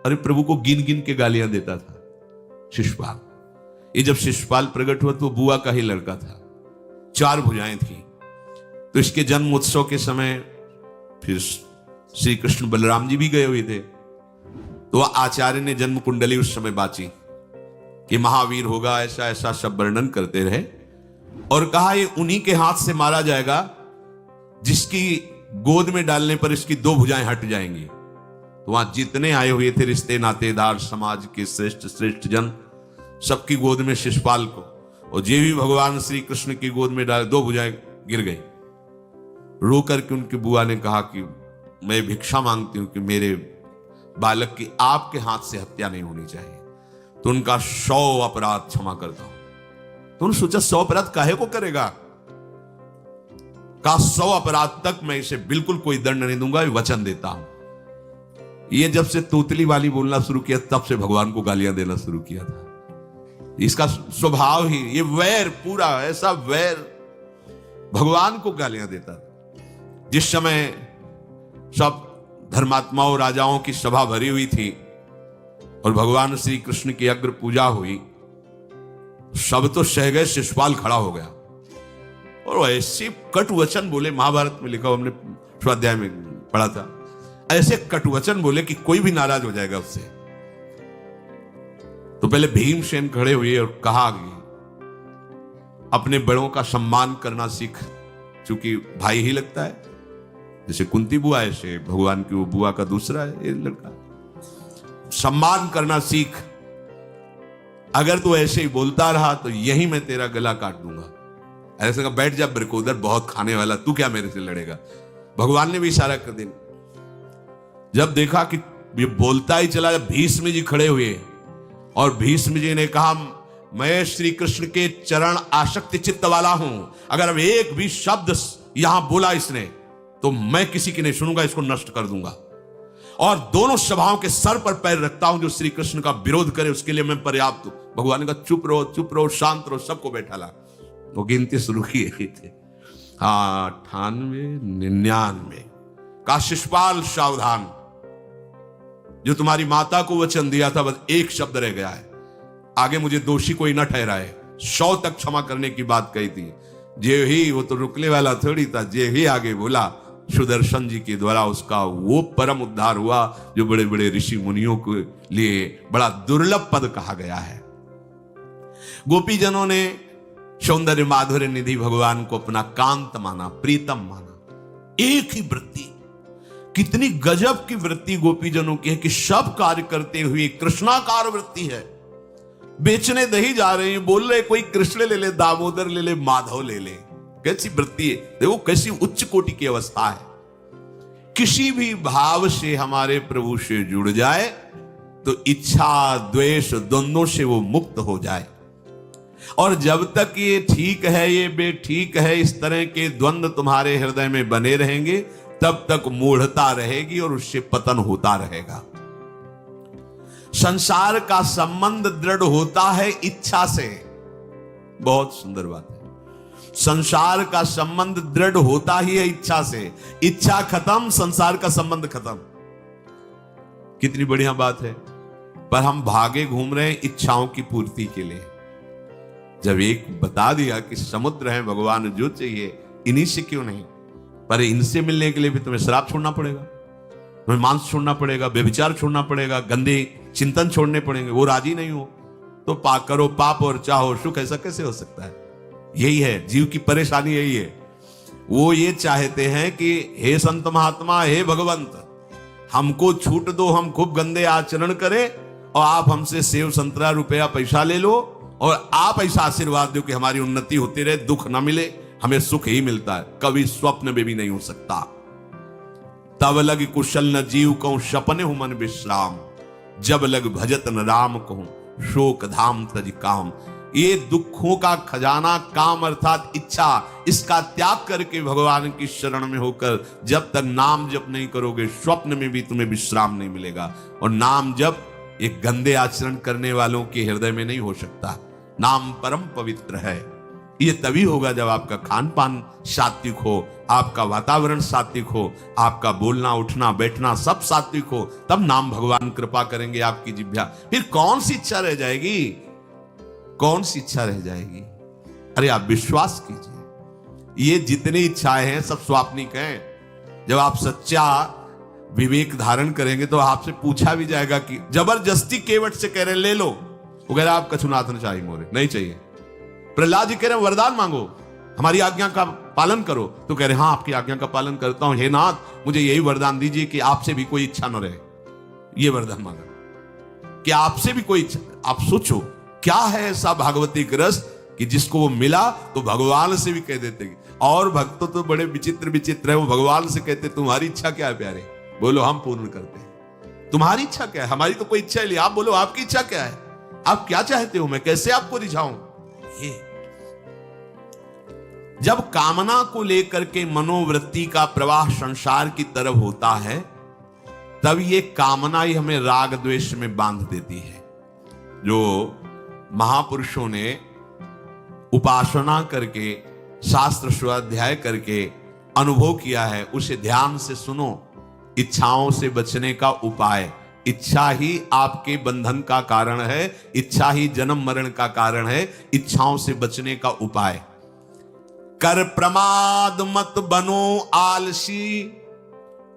अरे प्रभु को गिन गिन के गालियां देता था शिशुपाल। ये जब शिशुपाल प्रकट हुआ तो बुआ का ही लड़का था, 4 भुजाएं थी। तो इसके जन्म उत्सव के समय फिर श्री कृष्ण बलराम जी भी गए हुए थे। तो आचार्य ने जन्म कुंडली उस समय बाची कि महावीर होगा, ऐसा ऐसा सब वर्णन करते रहे और कहा ये उन्हीं के हाथ से मारा जाएगा जिसकी गोद में डालने पर इसकी 2 भुजाएं हट जाएंगी। तो वहां जितने आए हुए थे रिश्ते नातेदार, समाज के श्रेष्ठ श्रेष्ठ जन, सबकी गोद में शिशुपाल को, और जे भी भगवान श्री कृष्ण की गोद में डाले 2 भुजाएं गिर गई। रो करके उनकी बुआ ने कहा कि मैं भिक्षा मांगती हूं कि मेरे बालक की आपके हाथ से हत्या नहीं होनी चाहिए, तो उनका 100 अपराध क्षमा करता हूं। तो उन्होंने सोचा 100 अपराध काहे को करेगा, का 100 अपराध तक मैं इसे बिल्कुल कोई दंड नहीं दूंगा, वचन देता हूं। ये जब से तोतली वाली बोलना शुरू किया तब से भगवान को गालियां देना शुरू किया था। इसका स्वभाव ही ये वैर, पूरा ऐसा वैर, भगवान को गालियां देता था। जिस समय सब धर्मात्माओं राजाओं की सभा भरी हुई थी और भगवान श्री कृष्ण की अग्र पूजा हुई, सब तो सह गए, शिशुपाल खड़ा हो गया और ऐसे कटु वचन बोले, महाभारत में लिखा, हमने स्वाध्याय में पढ़ा था, ऐसे कटु वचन बोले कि कोई भी नाराज हो जाएगा उससे। तो पहले भीमसेन खड़े हुए और कहा कि अपने बड़ों का सम्मान करना सीख, चूंकि भाई ही लगता है, जैसे कुंती बुआ ऐसे भगवान की वो बुआ का दूसरा है ये लड़का, सम्मान करना सीख। अगर तू ऐसे ही बोलता रहा तो यही मैं तेरा गला काट दूंगा। ऐसे कहा बैठ जा ब्रकोदर, बहुत खाने वाला, तू क्या मेरे से लड़ेगा। भगवान ने भी इशारा कर दिया। जब देखा कि ये बोलता ही चला, भीष्म जी खड़े हुए और भीष्म जी ने कहा मैं श्री कृष्ण के चरण आसक्ति चित्त वाला हूं, अगर अब एक भी शब्द यहां बोला इसने तो मैं किसी की नहीं सुनूंगा, इसको नष्ट कर दूंगा। और दोनों सभाओं के सर पर पैर रखता हूं, जो श्री कृष्ण का विरोध करे उसके लिए मैं पर्याप्त हूं। भगवान ने कहा चुप रहो, शांत रहो, सबको बैठा ला। वो गिनती शुरू किए थे, 98, 99। का शिशुपाल सावधान, जो तुम्हारी माता को वचन दिया था बस एक शब्द रह गया है, आगे मुझे दोषी कोई न ठहराए। 100 तक क्षमा करने की बात कही थी। जे ही, वो तो रुकने वाला थोड़ी था, जे ही आगे बोला सुदर्शन जी के द्वारा उसका वो परम उद्धार हुआ जो बड़े बड़े ऋषि मुनियों के लिए बड़ा दुर्लभ पद कहा गया है। गोपीजनों ने सौंदर्य माधुर्य निधि भगवान को अपना कांत माना, प्रीतम माना। एक ही वृत्ति, कितनी गजब की वृत्ति गोपीजनों की है कि सब कार्य करते हुए कृष्णाकार वृत्ति है। बेचने दही जा रहे हैं, बोल रहे कोई कृष्ण ले ले, दामोदर ले ले, माधव ले ले। कैसी वृत्ति है, देखो कैसी उच्च कोटि की अवस्था है। किसी भी भाव से हमारे प्रभु से जुड़ जाए तो इच्छा द्वेष द्वंद्वों से वो मुक्त हो जाए। और जब तक ये ठीक है, ये बेठीक है, इस तरह के द्वंद्व तुम्हारे हृदय में बने रहेंगे, तब तक मूढ़ता रहेगी और उससे पतन होता रहेगा। संसार का संबंध दृढ़ होता है इच्छा से। बहुत सुंदर बात है। संसार का संबंध दृढ़ होता ही है इच्छा से। इच्छा खत्म, संसार का संबंध खत्म। कितनी बढ़िया बात है। पर हम भागे घूम रहे हैं इच्छाओं की पूर्ति के लिए। जब एक बता दिया कि समुद्र है भगवान, जो चाहिए इन्हीं से क्यों नहीं, पर इनसे मिलने के लिए भी तुम्हें शराब छोड़ना पड़ेगा, तुम्हें मांस छोड़ना पड़ेगा, व्यभिचार छोड़ना पड़ेगा, गंदे चिंतन छोड़ने पड़ेंगे। वो राजी नहीं हो तो करो पाप और चाहो सुख। ऐसा कैसे हो सकता है? यही है जीव की परेशानी, यही है। वो ये चाहते हैं कि हे संत महात्मा, हे भगवंत, हमको छूट दो, हम खूब गंदे आचरण करें और आप हमसे सेव संतरा रुपया पैसा ले लो और आप ऐसा आशीर्वाद दो कि हमारी उन्नति होती रहे, दुख ना मिले, हमें सुख ही मिलता है। कभी स्वप्न में भी नहीं हो सकता। तब लग कुशल न जीव कहूं, सपने हूं मन विश्राम, जब लग भजत न राम कहूं, शोक धाम तज काम। ये दुखों का खजाना काम अर्थात इच्छा, इसका त्याग करके भगवान की शरण में होकर जब तक नाम जप नहीं करोगे, स्वप्न में भी तुम्हें विश्राम नहीं मिलेगा। और नाम जप एक गंदे आचरण करने वालों के हृदय में नहीं हो सकता। नाम परम पवित्र है, ये तभी होगा जब आपका खान पान सात्विक हो, आपका वातावरण सात्विक हो, आपका बोलना उठना बैठना सब सात्विक हो, तब नाम भगवान कृपा करेंगे आपकी जिह्वा। फिर कौन सी इच्छा रह जाएगी, कौन सी इच्छा रह जाएगी? अरे आप विश्वास कीजिए, ये जितनी इच्छाएं हैं सब स्वाप्निक हैं। जब आप सच्चा विवेक धारण करेंगे तो आपसे पूछा भी जाएगा कि जबरदस्ती केवट से कह रहे ले लो, वो कह रहे आप कछुनाथ चाहिए, मोरे नहीं चाहिए। प्रहलाद जी कह रहे वरदान मांगो, हमारी आज्ञा का पालन करो, तो कह रहे हाँ आपकी आज्ञा का पालन करता हूं, हे नाथ मुझे यही वरदान दीजिए कि आपसे भी कोई इच्छा न रहे। ये वरदान मांगा कि आपसे भी कोई इच्छा। आप सोचो क्या है ऐसा भागवतिक रस कि जिसको वो मिला तो भगवान से भी कह देते। और भक्तों तो बड़े विचित्र विचित्र है, वो भगवान से कहते तुम्हारी इच्छा क्या है प्यारे, बोलो हम पूर्ण करते हैं। तुम्हारी इच्छा क्या है, हमारी तो कोई इच्छा नहीं, आप बोलो आपकी इच्छा क्या है, आप क्या चाहते हो, मैं कैसे आपको रिझाऊं। ये जब कामना को लेकर के मनोवृत्ति का प्रवाह संसार की तरफ होता है, तब ये कामना ही हमें राग द्वेष में बांध देती है। जो महापुरुषों ने उपासना करके शास्त्र स्वाध्याय करके अनुभव किया है, उसे ध्यान से सुनो। इच्छाओं से बचने का उपाय, इच्छा ही आपके बंधन का कारण है, इच्छा ही जन्म मरण का कारण है। इच्छाओं से बचने का उपाय, कर प्रमाद मत बनो आलसी,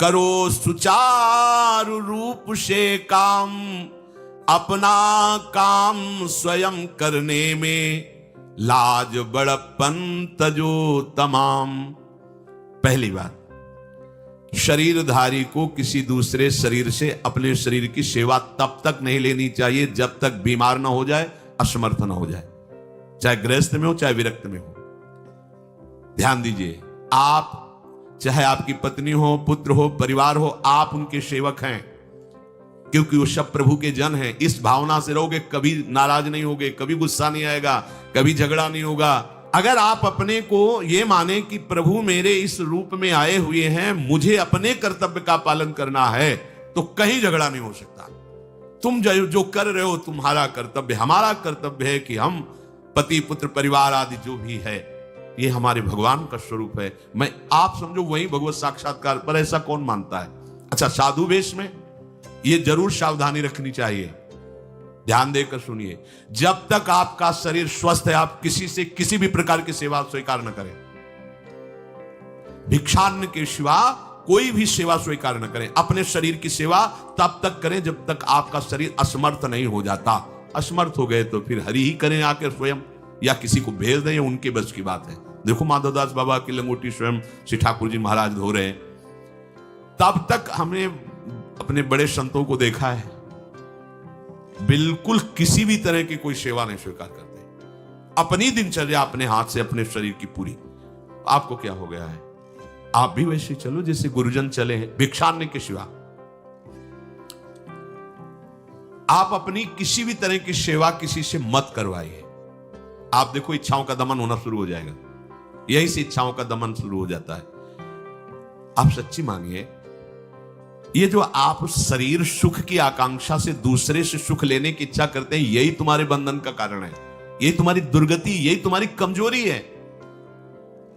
करो सुचारु रूप से काम, अपना काम स्वयं करने में लाज बड़प्पन तजो तमाम। पहली बात, शरीरधारी को किसी दूसरे शरीर से अपने शरीर की सेवा तब तक नहीं लेनी चाहिए जब तक बीमार ना हो जाए, असमर्थ ना हो जाए, चाहे गृहस्थ में हो चाहे विरक्त में हो। ध्यान दीजिए, आप चाहे आपकी पत्नी हो, पुत्र हो, परिवार हो, आप उनके सेवक हैं, क्योंकि वो सब प्रभु के जन हैं। इस भावना से रहोगे, कभी नाराज नहीं होगे, कभी गुस्सा नहीं आएगा, कभी झगड़ा नहीं होगा। अगर आप अपने को ये माने कि प्रभु मेरे इस रूप में आए हुए हैं, मुझे अपने कर्तव्य का पालन करना है, तो कहीं झगड़ा नहीं हो सकता। तुम जो कर रहे हो तुम्हारा कर्तव्य, हमारा कर्तव्य है कि हम पति पुत्र परिवार आदि जो भी है, ये हमारे भगवान का स्वरूप है। मैं आप समझो वही भगवत साक्षात्कार, पर ऐसा कौन मानता है? अच्छा, साधु वेश में ये जरूर सावधानी रखनी चाहिए, ध्यान देकर सुनिए। जब तक आपका शरीर स्वस्थ है, आप किसी से किसी भी प्रकार की सेवा स्वीकार न करें। भिक्षान्न के सिवा कोई भी सेवा स्वीकार न करें। अपने शरीर की सेवा तब तक करें जब तक आपका शरीर असमर्थ नहीं हो जाता। असमर्थ हो गए तो फिर हरि ही करें आकर स्वयं, या किसी को भेज दें, या उनके बस की बात है। देखो माधवदास बाबा की लंगोटी स्वयं श्री ठाकुर जी महाराज धो रहे हैं। तब तक हमने अपने बड़े संतों को देखा है, बिल्कुल किसी भी तरह की कोई सेवा नहीं स्वीकार करते। अपनी दिनचर्या अपने हाथ से, अपने शरीर की पूरी। आपको क्या हो गया है? आप भी वैसे चलो जैसे गुरुजन चले हैं, भिक्षान्न के सिवा। आप अपनी किसी भी तरह की सेवा किसी से मत करवाइए। आप देखो इच्छाओं का दमन होना शुरू हो जाएगा, यही से इच्छाओं का दमन शुरू हो जाता है। आप सच्ची मानिए, ये जो आप शरीर सुख की आकांक्षा से दूसरे से सुख लेने की इच्छा करते हैं, यही तुम्हारे बंधन का कारण है, यही तुम्हारी दुर्गति, यही तुम्हारी कमजोरी है।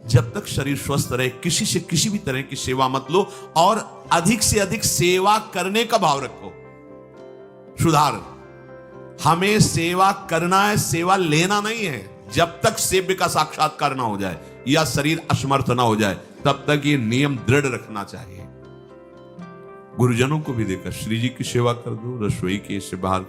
जब तक शरीर स्वस्थ रहे, किसी से किसी भी तरह की सेवा मत लो, और अधिक से अधिक सेवा करने का भाव रखो। सुधार, हमें सेवा करना है, सेवा लेना नहीं है। जब तक सेव्य का साक्षात्कार ना हो जाए या शरीर असमर्थ ना हो जाए, तब तक ये नियम दृढ़ रखना चाहिए। गुरुजनों को भी देखकर श्री जी की सेवा कर दो, रसोई के से बाहर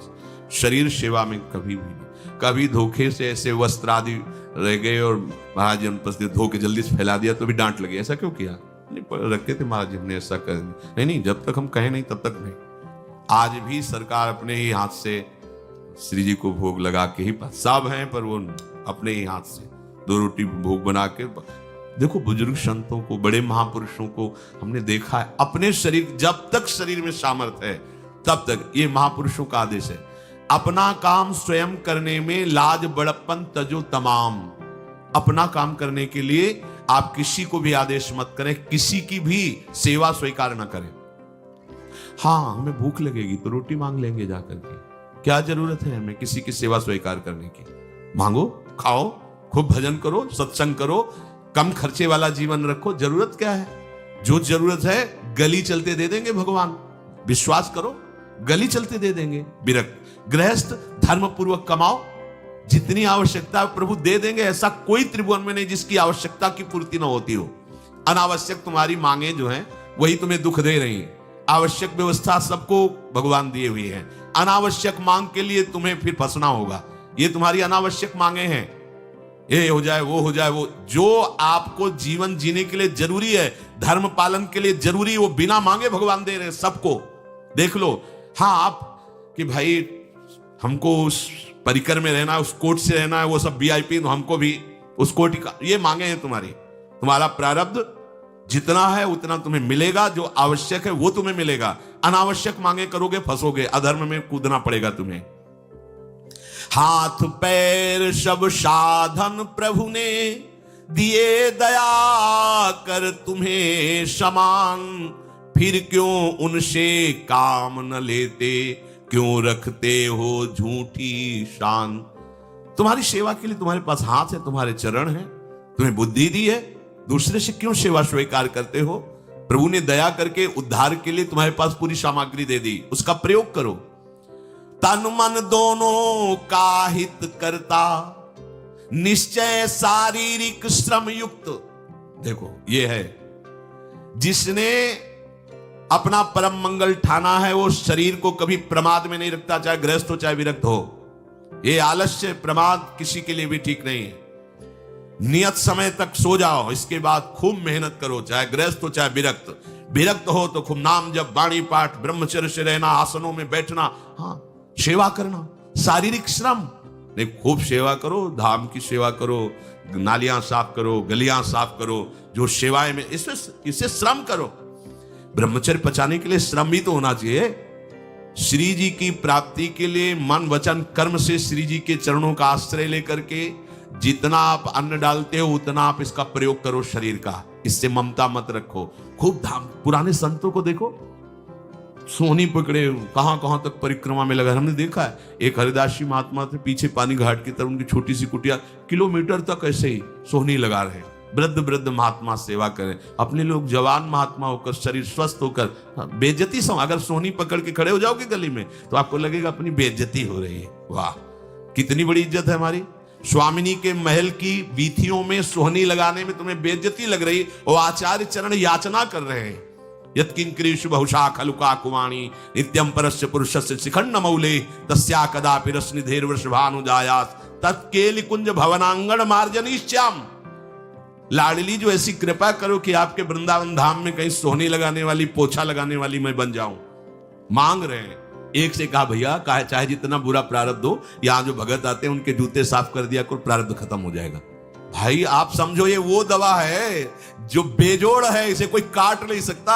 शरीर सेवा में कभी भी नहीं। कभी धोखे से ऐसे वस्त्र आदि रह गए और महाराज जी उपस्थित धो के जल्दी से फैला दिया तो भी डांट लगी, ऐसा क्यों किया? नहीं रखते थे महाराज जी, हमने ऐसा कर नहीं, जब तक हम कहें नहीं तब तक नहीं। आज भी सरकार अपने ही हाथ से श्री जी को भोग लगा के ही, सब हैं पर वो अपने ही हाथ से 2 रोटी भोग बना के। देखो बुजुर्ग संतों को, बड़े महापुरुषों को हमने देखा है, अपने शरीर, जब तक शरीर में सामर्थ्य है तब तक, ये महापुरुषों का आदेश है, अपना काम स्वयं करने में लाज बड़प्पन तजो तमाम। अपना काम करने के लिए आप किसी को भी आदेश मत करें, किसी की भी सेवा स्वीकार न करें। हाँ, हमें भूख लगेगी तो रोटी मांग लेंगे जाकर के, क्या जरूरत है हमें किसी की सेवा स्वीकार करने की? मांगो, खाओ, खूब भजन करो, सत्संग करो, कम खर्चे वाला जीवन रखो। जरूरत क्या है? जो जरूरत है गली चलते दे देंगे भगवान, विश्वास करो, गली चलते दे देंगे। विरक्त गृहस्थ धर्म पूर्वक कमाओ, जितनी आवश्यकता प्रभु दे देंगे। ऐसा कोई त्रिभुवन में नहीं जिसकी आवश्यकता की पूर्ति ना होती हो। अनावश्यक तुम्हारी मांगे जो हैं वही तुम्हें दुख दे रही हैं। आवश्यक व्यवस्था सबको भगवान दिए हुई है। अनावश्यक मांग के लिए तुम्हें फिर फंसना होगा। ये तुम्हारी अनावश्यक मांगे हैं, ये हो जाए, वो हो जाए, वो जो आपको जीवन जीने के लिए जरूरी है, धर्म पालन के लिए जरूरी, वो बिना मांगे भगवान दे रहे हैं सबको। देख लो। हाँ, आप कि भाई हमको उस परिकर में रहना है, उस कोर्ट से रहना है, वो सब वीआईपी, तो हमको भी उस कोर्ट का, ये मांगे हैं तुम्हारी। तुम्हारा प्रारब्ध जितना है उतना तुम्हें मिलेगा, जो आवश्यक है वो तुम्हें मिलेगा। अनावश्यक मांगे करोगे फंसोगे, अधर्म में कूदना पड़ेगा तुम्हें। हाथ पैर सब साधन प्रभु ने दिए, दया कर तुम्हें समान, फिर क्यों उनसे काम न लेते, क्यों रखते हो झूठी शान। तुम्हारी सेवा के लिए तुम्हारे पास हाथ है, तुम्हारे चरण है, तुम्हें बुद्धि दी है, दूसरे से क्यों सेवा स्वीकार करते हो? प्रभु ने दया करके उद्धार के लिए तुम्हारे पास पूरी सामग्री दे दी, उसका प्रयोग करो। तन मन दोनों का हित करता, निश्चय शारीरिक श्रम युक्त। देखो, ये है जिसने अपना परम मंगल ठाना है, वो शरीर को कभी प्रमाद में नहीं रखता, चाहे गृहस्थ हो चाहे विरक्त हो। ये आलस्य प्रमाद किसी के लिए भी ठीक नहीं है। नियत समय तक सो जाओ, इसके बाद खूब मेहनत करो, चाहे गृहस्थ हो चाहे विरक्त। विरक्त हो तो खूब नाम जप, वाणी पाठ, ब्रह्मचर्य से रहना, आसनों में बैठना, हाँ, सेवा करना, शारीरिक श्रम नहीं, खूब सेवा करो, धाम की सेवा करो, नालियां साफ करो, गलियां साफ करो, जो सेवाएं में इससे श्रम करो। ब्रह्मचर्य पचाने के लिए श्रम भी तो होना चाहिए। श्री जी की प्राप्ति के लिए मन वचन कर्म से श्री जी के चरणों का आश्रय लेकर के जितना आप अन्न डालते हो उतना आप इसका प्रयोग करो शरीर का। इससे ममता मत रखो। खूब धाम। पुराने संतों को देखो, सोहनी पकड़े कहां कहां तक परिक्रमा में लगा। हमने देखा है, एक हरिदास जी महात्मा थे, पीछे पानी घाट की तरफ उनकी छोटी सी कुटिया, किलोमीटर तक ऐसे ही सोहनी लगा रहे। वृद्ध वृद्ध महात्मा सेवा करें, अपने लोग जवान महात्मा होकर, शरीर स्वस्थ होकर, बेइज्जती सम। अगर सोहनी पकड़ के खड़े हो जाओगे गली में तो आपको लगेगा अपनी बेइज्जती हो रही है। वाह, कितनी बड़ी इज्जत है हमारी। स्वामिनी के महल की वीथियों में सोहनी लगाने में तुम्हें बेइज्जती लग रही, और आचार्य चरण याचना कर रहे हैं। यत्किंक्रीषु बहुशा खलुका कुमाणी, नित्यं परस्य पुरुषस्य शिखंड मौले, तस्या कदापि रश्निधेर वृषभानुजायास, तत्केलि कुंज भवनांगण मार्जनीश्याम। लाडली, जो ऐसी कृपा करो कि आपके वृंदावन धाम में कहीं सोहनी लगाने वाली, पोछा लगाने वाली मैं बन जाऊं। मांग रहे हैं। एक से कहा, भैया चाहे जितना बुरा प्रारब्ध हो, यहां जो भगत आते हैं उनके जूते साफ कर दिया करो, प्रारब्ध खत्म हो जाएगा। भाई आप समझो, ये वो दवा है जो बेजोड़ है, इसे कोई काट नहीं सकता।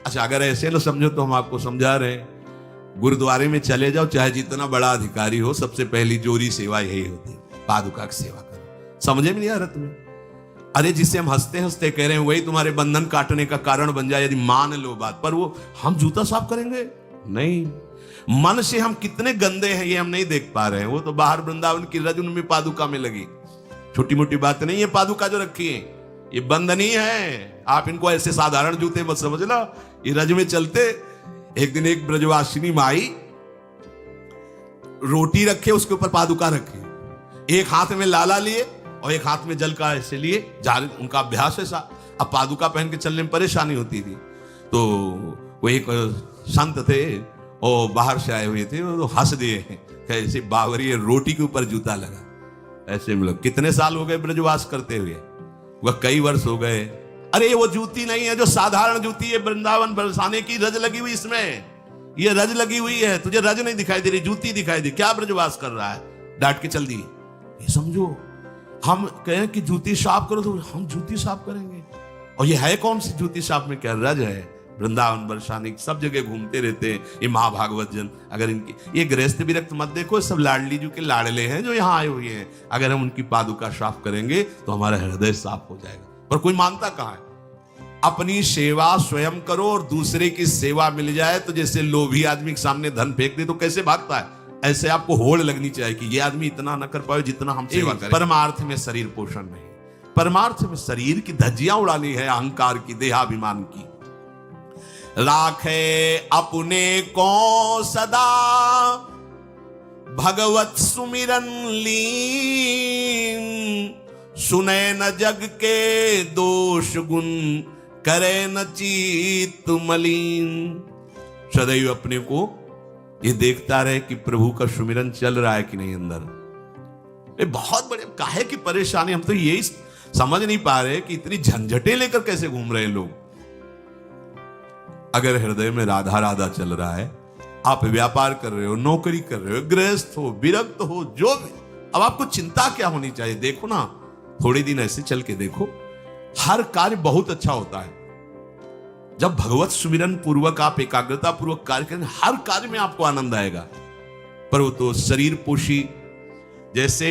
अच्छा, अगर ऐसे लो समझो तो हम आपको समझा रहे हैं। गुरुद्वारे में चले जाओ, चाहे जितना बड़ा अधिकारी हो, सबसे पहली जोरी सेवा यही होती है, पादुका की सेवा करो। समझे में नहीं आ रहा तुम्हें? अरे जिससे हम हंसते हंसते कह रहे हैं वही तुम्हारे बंधन काटने का कारण बन जाए, यदि मान लो बात। पर वो हम जूता साफ करेंगे नहीं। मन से हम कितने गंदे हैं ये हम नहीं देख पा रहे हैं। वो तो बाहर वृंदावन की रज उनमें पादुका में लगी। छोटी मोटी बात नहीं है। पादुका जो रखी है ये बंधनीय है। आप इनको ऐसे साधारण जूते मत समझना, ये रज में चलते। एक दिन एक ब्रजवासिनी माई रोटी रखे, उसके ऊपर पादुका रखे, एक हाथ में लाला लिए और एक हाथ में जल का ऐसे लिए, उनका अभ्यास ऐसा। अब पादुका पहन के चलने में परेशानी होती थी। तो वो एक संत थे और बाहर से आए हुए थे, तो हंस दिए कैसे बावरी रोटी के ऊपर जूता लगा। ऐसे मतलब कितने साल हो गए ब्रजवास करते हुए? वह कई वर्ष हो गए। अरे वो जूती नहीं है जो साधारण जूती है वृंदावन बरसाने की, रज लगी हुई इसमें। ये रज लगी हुई है, तुझे रज नहीं दिखाई दे रही, जूती दिखाई दे। क्या ब्रजवास कर रहा है? डांट के चल दी। ये समझो, हम कहें कि जूती साफ करो तो हम जूती साफ करेंगे। और ये है कौन सी जूती साफ में? क्या रज है? वृंदावन बरसाने सब जगह घूमते रहते हैं ये महाभागवत जन। अगर इनकी ये गृहस्थ विरक्त मत देखो, सब लाडली जी के लाडले हैं जो यहाँ आए हुए हैं। अगर हम उनकी पादुका साफ करेंगे तो हमारा हृदय साफ हो जाएगा। पर कोई मानता कहाँ है? अपनी सेवा स्वयं करो और दूसरे की सेवा मिल जाए तो जैसे लोभी आदमी के सामने धन फेंक दे तो कैसे भागता है? ऐसे आपको होड़ लगनी चाहिए कि ये आदमी इतना न कर पाए जितना हम सेवा करें। परमार्थ में शरीर पोषण नहीं, परमार्थ में शरीर की धज्जियां उड़ानी है, अहंकार की, देहाभिमान की। राखे अपने को सदा भगवत सुमिरन लीन, सुने न जग के दोष गुण, करे न चित्त मलिन। सदैव अपने को ये देखता रहे कि प्रभु का सुमिरन चल रहा है कि नहीं अंदर। ये बहुत बड़े काहे की परेशानी, हम तो यही समझ नहीं पा रहे कि इतनी झंझटें लेकर कैसे घूम रहे हैं लोग। अगर हृदय में राधा राधा चल रहा है, आप व्यापार कर रहे हो, नौकरी कर रहे हो, गृहस्थ हो, विरक्त हो, जो भी, अब आपको चिंता क्या होनी चाहिए? देखो ना, थोड़े दिन ऐसे चल के देखो, हर कार्य बहुत अच्छा होता है जब भगवत सुमिरन पूर्वक आप एकाग्रता पूर्वक कार्य करें। हर कार्य में आपको आनंद आएगा। पर वो तो शरीर पोषी, जैसे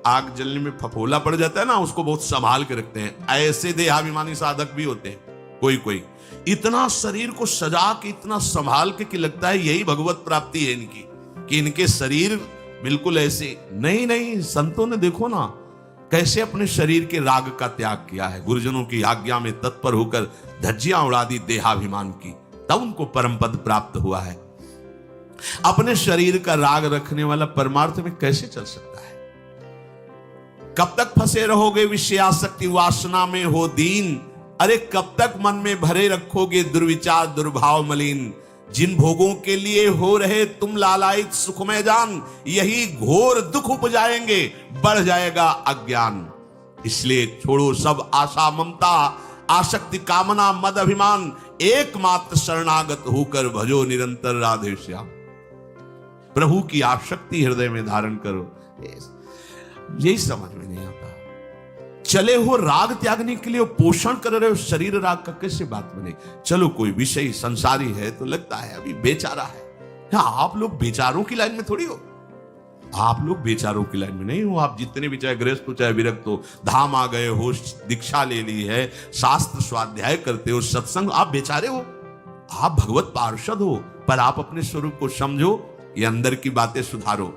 आग जलने में फफोला पड़ जाता है ना, उसको बहुत संभाल के रखते हैं, ऐसे देहाभिमानी साधक भी होते हैं कोई कोई। इतना शरीर को सजा के, इतना संभाल के कि लगता है यही भगवत प्राप्ति है इनकी, कि इनके शरीर बिल्कुल ऐसे नहीं। संतों ने देखो ना कैसे अपने शरीर के राग का त्याग किया है, गुरुजनों की आज्ञा में तत्पर होकर धज्जियां उड़ा दी देहाभिमान की, तब उनको परम पद प्राप्त हुआ है। अपने शरीर का राग रखने वाला परमार्थ में कैसे चल सकता है? कब तक फंसे रहोगे विषयासक्ति वासना में हो दीन? अरे कब तक मन में भरे रखोगे दुर्विचार दुर्भाव मलिन? जिन भोगों के लिए हो रहे तुम लालायित सुखमय जान, यही घोर दुख उपजाएंगे, बढ़ जाएगा अज्ञान। इसलिए छोड़ो सब आशा ममता, आसक्ति कामना मद अभिमान, एकमात्र शरणागत होकर भजो निरंतर राधे श्याम। प्रभु की आसक्ति हृदय में धारण करो। यही समझ में नहीं आता। चले हो राग त्यागने के लिए, पोषण कर रहे हो शरीर राग का, कैसे बात बने? चलो कोई विषय संसारी है तो लगता है अभी बेचारा है। आप लोग बेचारों की लाइन में थोड़ी हो, आप लोग बेचारों की लाइन में नहीं हो। आप जितने भी, चाहे गृहस्थ हो चाहे विरक्त हो, धाम आ गए हो, दीक्षा ले ली है, शास्त्र स्वाध्याय करते हो, सत्संग, आप बेचारे हो, आप भगवत पार्षद हो। पर आप अपने स्वरूप को समझो, ये अंदर की बातें सुधारो।